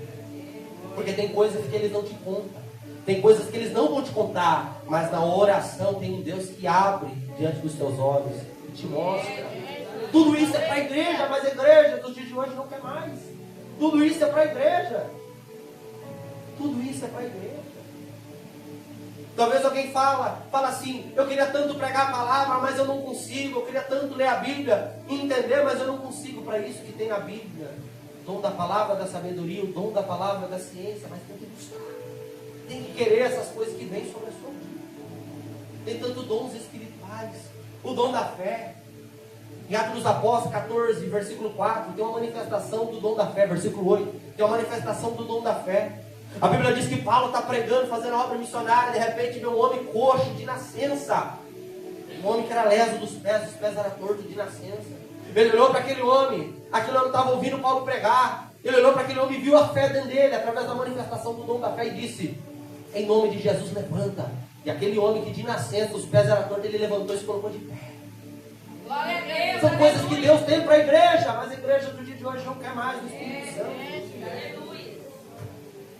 Porque tem coisas que eles não te contam, tem coisas que eles não vão te contar, mas na oração tem um Deus que abre diante dos teus olhos e te mostra. Tudo isso é para a igreja, mas a igreja dos dias de hoje não quer mais. Tudo isso é para a igreja. Tudo isso é para a igreja. Talvez alguém fala assim, eu queria tanto pregar a palavra, mas eu não consigo. Eu queria tanto ler a Bíblia e entender, mas eu não consigo. Para isso que tem a Bíblia, o dom da palavra da sabedoria, o dom da palavra da ciência, mas tem que buscar. Tem que querer essas coisas que vêm sobre a sua vida. Tem tanto dons espirituais, o dom da fé. Em Atos dos Apóstolos 14, versículo 4, tem uma manifestação do dom da fé. Versículo 8, tem uma manifestação do dom da fé. A Bíblia diz que Paulo está pregando, fazendo a obra missionária. De repente vê um homem coxo de nascença. Um homem que era leso dos pés, os pés eram tortos de nascença. Ele olhou para aquele homem estava ouvindo Paulo pregar. Ele olhou para aquele homem e viu a fé dentro dele, através da manifestação do dom da fé, e disse: em nome de Jesus, levanta. E aquele homem que de nascença, os pés eram tortos, ele levantou e se colocou de pé. Glória a Deus. São coisas que Deus tem para a igreja, mas a igreja do dia de hoje não quer mais o Espírito Santo.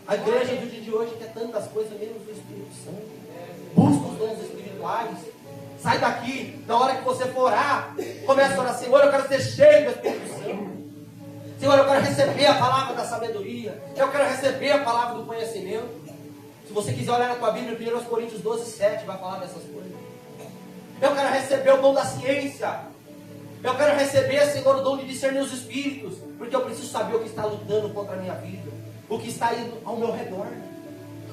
A igreja do dia de hoje quer tantas coisas menos do Espírito Santo. Busca os dons espirituais. Sai daqui, na hora que você for orar, começa a orar: Senhor, eu quero ser cheio do Espírito Santo. Senhor, eu quero receber a palavra da sabedoria. Eu quero receber a palavra do conhecimento. Se você quiser olhar na tua Bíblia, 1 Coríntios 12:7 vai falar dessas coisas. Eu quero receber o dom da ciência. Eu quero receber, Senhor, o dom de discernir os espíritos. Porque eu preciso saber o que está lutando contra a minha vida. O que está indo ao meu redor.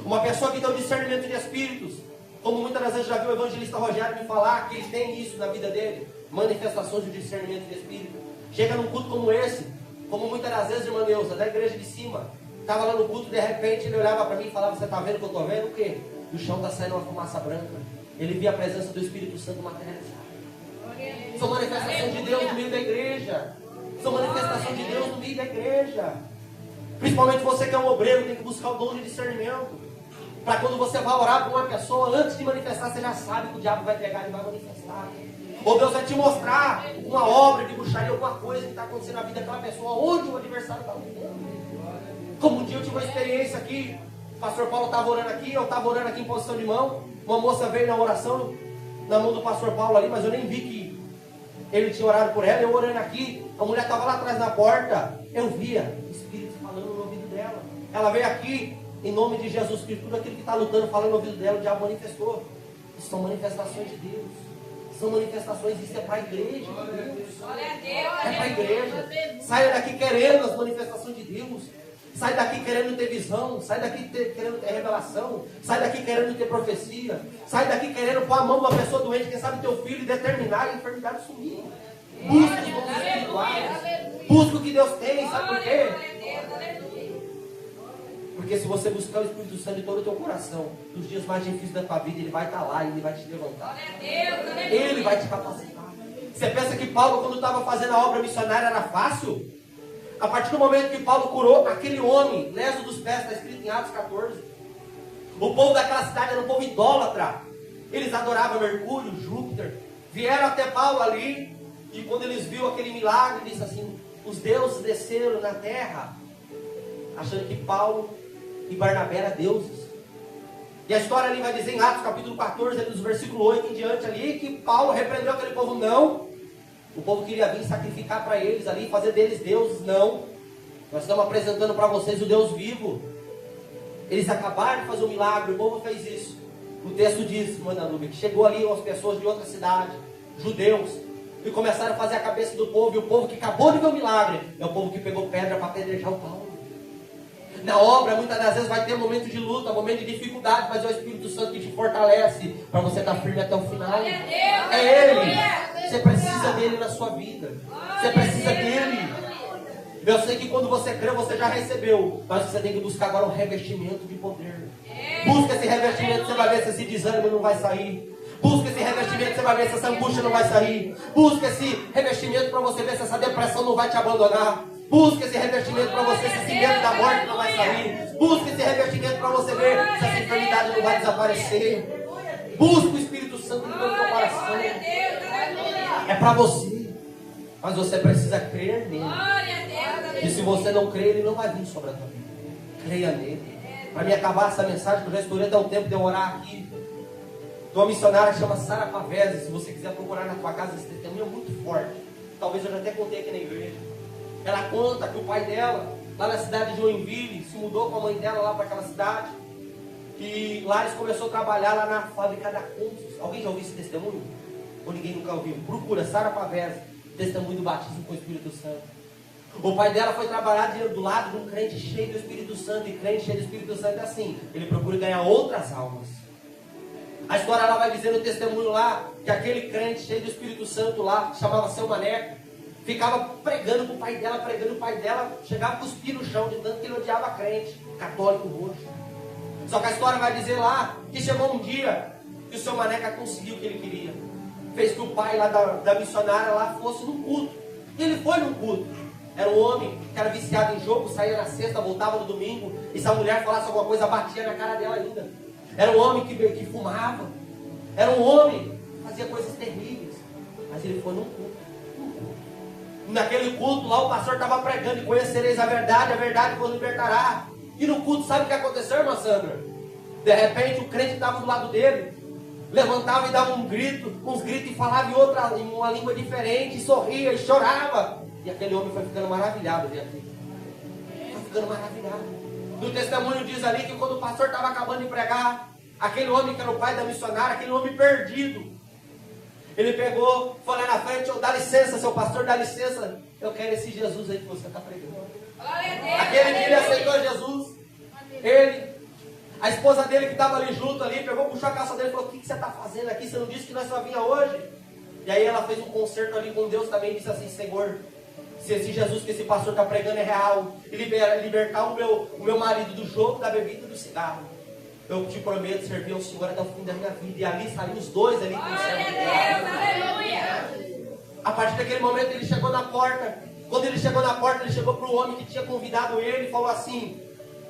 Uma pessoa que tem o discernimento de espíritos, como muitas das vezes já viu o evangelista Rogério me falar, que ele tem isso na vida dele, manifestações de discernimento de espírito. Chega num culto como esse, como muitas das vezes, irmã Neuza, da igreja de cima, estava lá no culto, de repente ele olhava para mim e falava: você está vendo o que eu estou vendo? O quê? Do chão está saindo uma fumaça branca. Ele via a presença do Espírito Santo materializada. São manifestações de Deus no meio da igreja. São manifestações de Deus no meio da igreja. Principalmente você que é um obreiro, tem que buscar o dom de discernimento. Para quando você vai orar para uma pessoa, antes de manifestar, você já sabe que o diabo vai pegar e vai manifestar. Ou Deus vai te mostrar uma obra de bruxaria, alguma coisa que está acontecendo na vida daquela pessoa, onde o adversário está lutando. Como um dia eu tive uma experiência aqui, o pastor Paulo estava orando aqui, eu estava orando aqui em posição de mão. Uma moça veio na oração, na mão do pastor Paulo ali, mas eu nem vi que ele tinha orado por ela. Eu orando aqui, a mulher estava lá atrás na porta, eu via o Espírito falando no ouvido dela. Ela veio aqui, em nome de Jesus Cristo, tudo aquilo que está lutando, falando no ouvido dela, o diabo manifestou. Isso são manifestações de Deus. São manifestações, isso é para a igreja. É para a igreja. Saia daqui querendo as manifestações de Deus. Sai daqui querendo ter visão. Sai daqui querendo ter revelação. Sai daqui querendo ter profecia. Sai daqui querendo pôr a mão numa pessoa doente, quem sabe teu filho, e determinar a enfermidade sumir. Busca os dons espirituais. Busca o que Deus tem. Sabe por quê? Porque se você buscar o Espírito Santo de todo o teu coração, nos dias mais difíceis da tua vida, ele vai estar lá e ele vai te levantar. Ele vai te capacitar. Você pensa que Paulo, quando estava fazendo a obra missionária, era fácil? A partir do momento que Paulo curou aquele homem, leso dos pés, está escrito em Atos 14. O povo daquela cidade era um povo idólatra. Eles adoravam Mercúrio, Júpiter. Vieram até Paulo ali, e quando eles viram aquele milagre, disse assim: os deuses desceram na terra, achando que Paulo e Barnabé eram deuses. E a história ali vai dizer em Atos capítulo 14, ali, dos versículos 8 em diante ali, que Paulo repreendeu aquele povo. Não, o povo queria vir sacrificar para eles ali, fazer deles deuses. Não, nós estamos apresentando para vocês o Deus vivo. Eles acabaram de fazer um milagre, o povo fez isso. O texto diz, manda Nubia, que chegou ali umas pessoas de outra cidade, judeus, e começaram a fazer a cabeça do povo. E o povo que acabou de ver o milagre é o povo que pegou pedra para apedrejar o Paulo. Na obra, muitas das vezes vai ter momento de luta, momento de dificuldade, mas é o Espírito Santo que te fortalece para você estar firme até o final. É Ele. Você precisa dele na sua vida. Você precisa dele. Eu sei que quando você crê, você já recebeu, mas você tem que buscar agora um revestimento de poder. Busca esse revestimento, você vai ver se esse desânimo não vai sair. Busca esse revestimento, você vai ver se essa angústia não vai sair. Busca esse revestimento para você ver se essa depressão não vai te abandonar. Busca esse revestimento para você se esse medo da morte não vai sair. Busca esse revestimento para você ver se essa enfermidade não vai desaparecer. Busca o Espírito Santo no teu coração. É para você. Mas você precisa crer nele. E se você não crer, ele não vai vir sobre a tua vida. Creia nele. Para me acabar essa mensagem, que eu já estourei até o tempo de eu orar aqui. De uma missionária que chama Sara Pavese. Se você quiser procurar na tua casa, esse testemunho é muito forte. Talvez eu já até contei aqui na igreja. Ela conta que o pai dela, lá na cidade de Joinville, se mudou com a mãe dela lá para aquela cidade. E lá eles começaram a trabalhar lá na fábrica da Consus. Alguém já ouviu esse testemunho? Ou ninguém nunca ouviu? Procura Sara Pavese, testemunho do batismo com o Espírito Santo. O pai dela foi trabalhar do lado de um crente cheio do Espírito Santo. E crente cheio do Espírito Santo é assim: ele procura ganhar outras almas. A história lá vai dizer no testemunho lá que aquele crente cheio do Espírito Santo lá, chamava Seu Maneco, ficava pregando para o pai dela, pregando o pai dela, chegava a cuspir no chão de tanto que ele odiava crente, católico roxo. Só que a história vai dizer lá que chegou um dia que o Seu Maneca conseguiu o que ele queria. Fez que o pai lá da missionária lá fosse num culto. E ele foi num culto. Era um homem que era viciado em jogo, saía na sexta, voltava no domingo, e se a mulher falasse alguma coisa, batia na cara dela ainda. Era um homem que fumava. Era um homem que fazia coisas terríveis. Mas ele foi num culto. Naquele culto lá o pastor estava pregando: e conhecereis a verdade vos libertará. E no culto, sabe o que aconteceu, irmã Sandra? De repente, o crente que estava do lado dele levantava e dava uns gritos e falava em uma língua diferente, e sorria e chorava. E aquele homem foi ficando maravilhado, viu? Foi ficando maravilhado. No testemunho diz ali que quando o pastor estava acabando de pregar, aquele homem que era o pai da missionária, aquele homem perdido, ele pegou, foi lá na frente: dá licença, seu pastor, dá licença, eu quero esse Jesus aí que você está pregando. Aquele dia ele aceitou Jesus. A esposa dele que estava ali junto ali, pegou, puxou a calça dele e falou: o que você está fazendo aqui? Você não disse que nós só vinha hoje? E aí ela fez um concerto ali com Deus também, disse assim: Senhor, se esse Jesus que esse pastor está pregando é real, e libertar o meu marido do jogo, da bebida e do cigarro, eu te prometo servir ao Senhor até o fim da minha vida. E ali saíram os dois ali com o A partir daquele momento ele chegou na porta. Quando ele chegou na porta, ele chegou para o homem que tinha convidado ele e falou assim: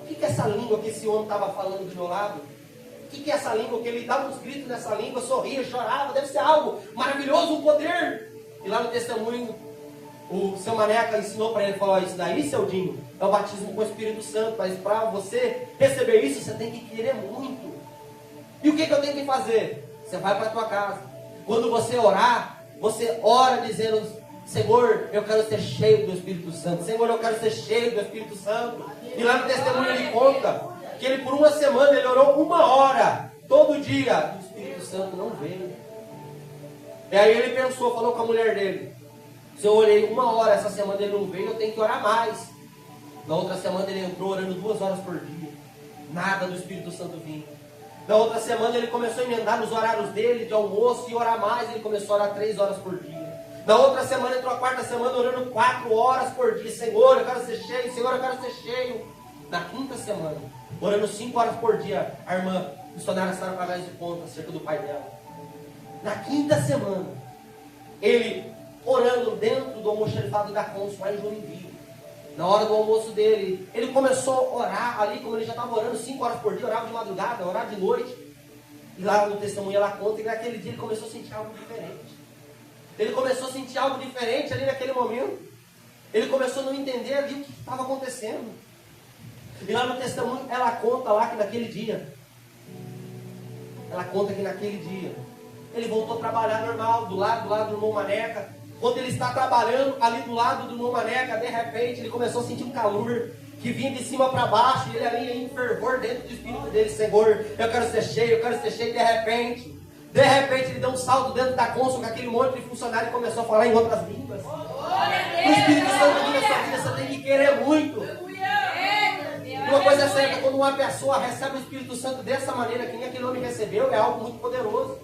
o que é essa língua que esse homem estava falando do meu lado? O que é essa língua? Que ele dava uns gritos nessa língua, sorria, chorava, deve ser algo maravilhoso, um poder. E lá no testemunho, o seu Maneca ensinou para ele, falou: isso daí, seu Dinho, é o batismo com o Espírito Santo, mas para você receber isso, você tem que querer muito. E o que eu tenho que fazer? Você vai para a tua casa. Quando você orar, você ora dizendo: Senhor, eu quero ser cheio do Espírito Santo. Senhor, eu quero ser cheio do Espírito Santo. E lá no testemunho ele conta que ele por uma semana ele orou 1 hora, todo dia. E o Espírito Santo não veio. E aí ele pensou, falou com a mulher dele: se eu orei 1 hora essa semana ele não veio, eu tenho que orar mais. Na outra semana ele entrou orando 2 horas por dia. Nada do Espírito Santo vinha. Na outra semana ele começou a emendar nos horários dele de almoço e orar mais. Ele começou a orar 3 horas por dia. Na outra semana entrou a 4ª semana orando 4 horas por dia. Senhor, eu quero ser cheio. Senhor, eu quero ser cheio. Na 5ª semana, orando 5 horas por dia, a irmã missionária Sara Pagais de conta acerca do pai dela. Na 5ª semana, ele orando dentro do almoxarifado da Consul, lá em Joinville. Na hora do almoço dele, ele começou a orar ali, como ele já estava orando 5 horas por dia, orava de madrugada, orava de noite. E lá no testemunho ela conta que naquele dia ele começou a sentir algo diferente. Ele começou a sentir algo diferente ali naquele momento. Ele começou a não entender ali o que estava acontecendo. E lá no testemunho ela conta lá que naquele dia, ele voltou a trabalhar normal, do lado do irmão Maneca. Quando ele está trabalhando ali do lado do irmão Maneca, de repente ele começou a sentir um calor que vinha de cima para baixo, e ele ali em fervor dentro do espírito dele: Senhor, eu quero ser cheio, eu quero ser cheio. De repente ele deu um salto dentro da Consul com aquele monte de funcionário e começou a falar em outras línguas. O Espírito Santo vive na sua vida, você tem que querer muito. E uma coisa é certa, quando uma pessoa recebe o Espírito Santo dessa maneira que nem aquele homem recebeu, é algo muito poderoso.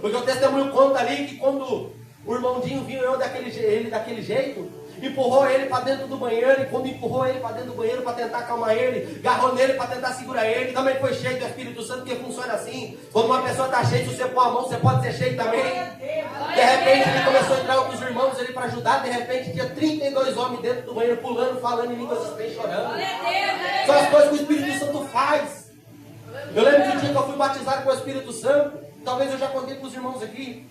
Porque o testemunho conta ali que quando o irmãozinho viu ele daquele jeito, empurrou ele para dentro do banheiro, e quando empurrou ele para dentro do banheiro para tentar acalmar ele, agarrou nele para tentar segurar ele, também foi cheio do Espírito Santo, porque funciona assim. Quando uma pessoa está cheia, se você pôr a mão, você pode ser cheio também. De repente ele começou a entrar outros irmãos ali para ajudar. De repente tinha 32 homens dentro do banheiro, pulando, falando em línguas estranhas, chorando. São as coisas que o Espírito Santo faz. Eu lembro que o dia que eu fui batizado com o Espírito Santo, talvez eu já contei para os irmãos aqui,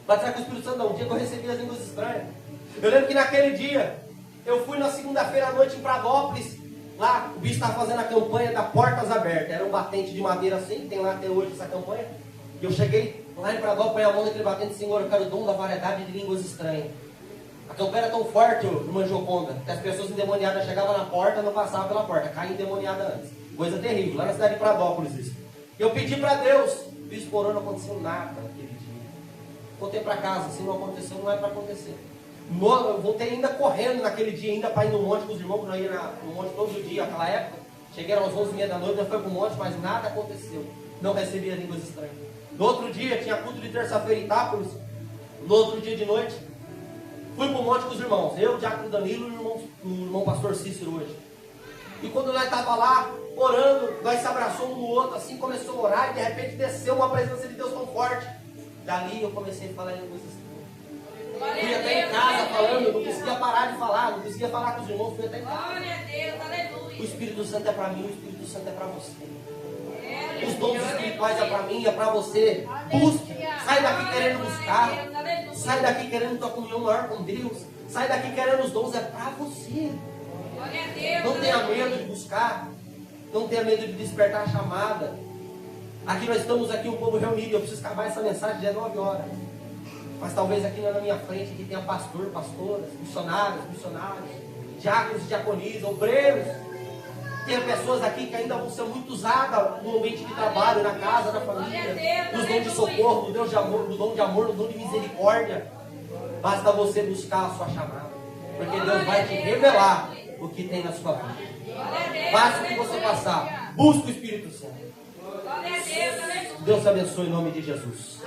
batizar com o Espírito Santo não, o dia que eu recebi as línguas estranhas. Eu lembro que naquele dia, eu fui na segunda-feira à noite em Pradópolis. Lá, o bicho estava fazendo a campanha da Portas Abertas. Era um batente de madeira assim, tem lá até hoje essa campanha. E eu cheguei lá em Pradópolis, põe a mão naquele batente: Senhor, eu quero o dom da variedade de línguas estranhas. A campanha era tão forte, irmã Joconda, que as pessoas endemoniadas chegavam na porta, não passavam pela porta, caíam endemoniadas antes. Coisa terrível, lá na cidade de Pradópolis isso. Eu pedi para Deus, o bicho corona, não aconteceu nada naquele dia. Voltei para casa: se não aconteceu, não é para acontecer. Eu voltei ainda correndo naquele dia, ainda para ir no monte com os irmãos, que nós íamos no monte todo dia, naquela época. Cheguei às 11h30 da noite, nós fomos para o monte, mas nada aconteceu. Não recebi as línguas estranhas. No outro dia, tinha culto de terça-feira em Itápolis. No outro dia de noite, fui para o monte com os irmãos. Eu, o diácono Danilo e o irmão pastor Cícero hoje. E quando nós estávamos lá, orando, nós se abraçamos um no outro, assim, começou a orar, e de repente desceu uma presença de Deus tão forte. Dali eu comecei a falar em línguas estranhas. Fui até em casa falando, não conseguia parar de falar, não conseguia falar com os irmãos, fui até em casa. Glória a Deus, aleluia. O Espírito Santo é para mim, o Espírito Santo é para você. Os dons espirituais é para mim, é para você. Busque, sai daqui querendo buscar. Sai daqui querendo tua comunhão maior com Deus. Sai daqui querendo os dons, é para você. Glória a Deus. Não tenha medo de buscar. Não tenha medo de despertar a chamada. Aqui nós estamos aqui, o povo reunido. Eu preciso acabar essa mensagem de 19 horas. Mas talvez aqui na minha frente aqui tenha pastor, pastoras, missionários, diáconos, diaconisas, obreiros. Tem pessoas aqui que ainda vão ser muito usadas no ambiente de trabalho, na casa, na família, nos dons de socorro, no dom de amor, no dom de misericórdia. Basta você buscar a sua chamada, porque Deus vai te revelar o que tem na sua vida. Basta o que você passar. Busque o Espírito Santo. Deus te abençoe em nome de Jesus.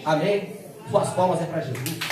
Amém. Suas palmas é para Jesus.